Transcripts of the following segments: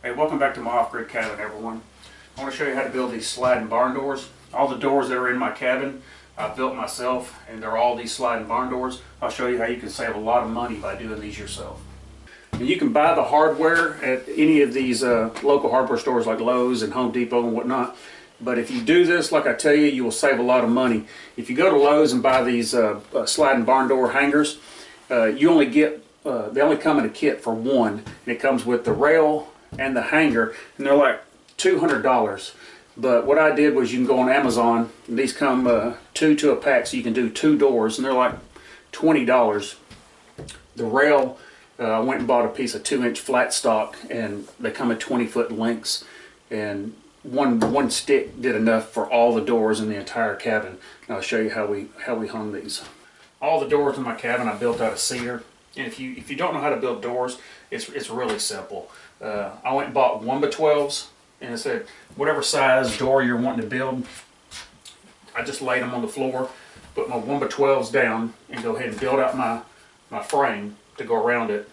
Hey, welcome back to my off-grid cabin, everyone. I want to show you how to build these sliding barn doors. All the doors that are in my cabin I built myself, and they're all these sliding barn doors. I'll show you how you can save a lot of money by doing these yourself. And you can buy the hardware at any of these local hardware stores like Lowe's and Home Depot and whatnot. But if you do this, like I tell you, you will save a lot of money. If you go to Lowe's and buy these sliding barn door hangers, you only get, they only come in a kit for one. And it comes with the rail and the hanger, and they're like $200. But what I did was, you can go on Amazon, and these come two to a pack, so you can do 2 doors, and they're like $20. The rail, I went and bought a piece of 2-inch flat stock, and they come at 20-foot lengths, and one stick did enough for all the doors in the entire cabin. And I'll show you how we hung these. All the doors in my cabin I built out of cedar. And if you don't know how to build doors, it's really simple. I went and bought 1x12s, and it said whatever size door you're wanting to build. I just laid them on the floor, put my 1x12s down, and go ahead and build out my frame to go around it.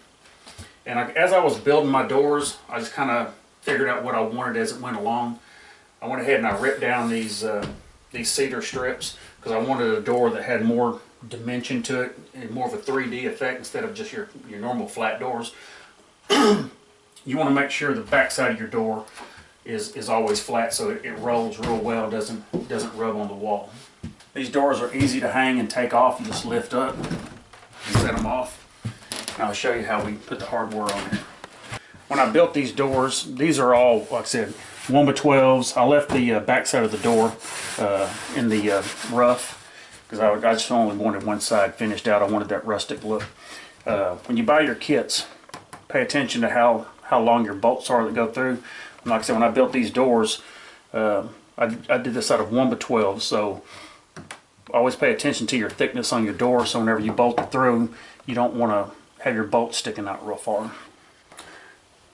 And as I was building my doors, I just kind of figured out what I wanted as it went along. I went ahead and I ripped down these cedar strips because I wanted a door that had more dimension to it and more of a 3D effect instead of just your normal flat doors. You want to make sure the back side of your door is always flat, so it rolls real well, doesn't rub on the wall. These doors are easy to hang and take off. You just lift up and set them off. And I'll show you how we put the hardware on here. When I built these doors, these are all, like I said, 1x12s. I left the back side of the door in the rough because I just only wanted one side finished out. I wanted that rustic look. When you buy your kits, pay attention to how long your bolts are that go through. And like I said, when I built these doors, I did this out of 1x12, so always pay attention to your thickness on your door, so whenever you bolt it through, you don't want to have your bolts sticking out real far.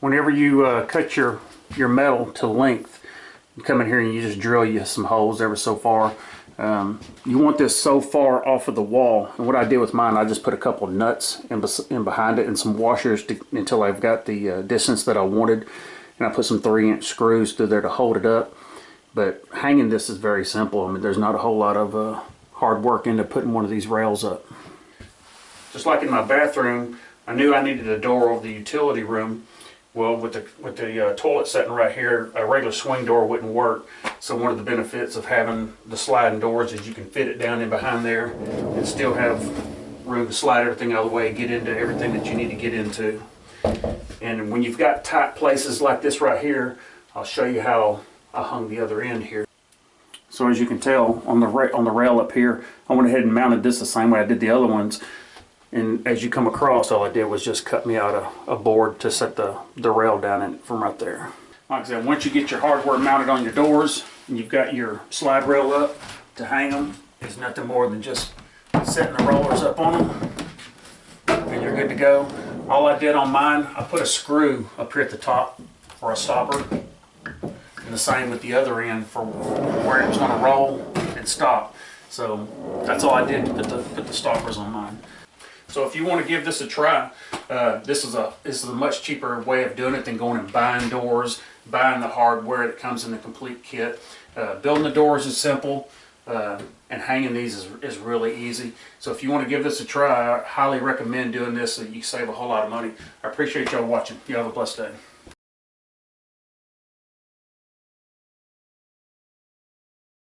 Whenever you cut your metal to length, you come in here and you just drill you some holes ever so far. You want this so far off of the wall, and what I did with mine, I just put a couple of nuts in behind it and some washers until I've got the distance that I wanted, and I put some 3-inch screws through there to hold it up. But hanging this is very simple. I mean, there's not a whole lot of hard work into putting one of these rails up. Just like in my bathroom, I knew I needed a door over the utility room. Well, with the toilet sitting right here, a regular swing door wouldn't work. So one of the benefits of having the sliding doors is you can fit it down in behind there and still have room to slide everything out of the way and get into everything that you need to get into. And when you've got tight places like this right here, I'll show you how I hung the other end here. So as you can tell on the rail up here, I went ahead and mounted this the same way I did the other ones. And as you come across, all I did was just cut me out a board to set the rail down in from right there. Like I said, once you get your hardware mounted on your doors and you've got your slide rail up to hang them, it's nothing more than just setting the rollers up on them and you're good to go. All I did on mine, I put a screw up here at the top for a stopper, and the same with the other end for where it was going to roll and stop. So that's all I did to put the stoppers on mine. So if you want to give this a try, this is a much cheaper way of doing it than going and buying doors, buying the hardware that comes in the complete kit. Building the doors is simple, and hanging these is really easy. So if you want to give this a try, I highly recommend doing this so you save a whole lot of money. I appreciate y'all watching. You have a blessed day.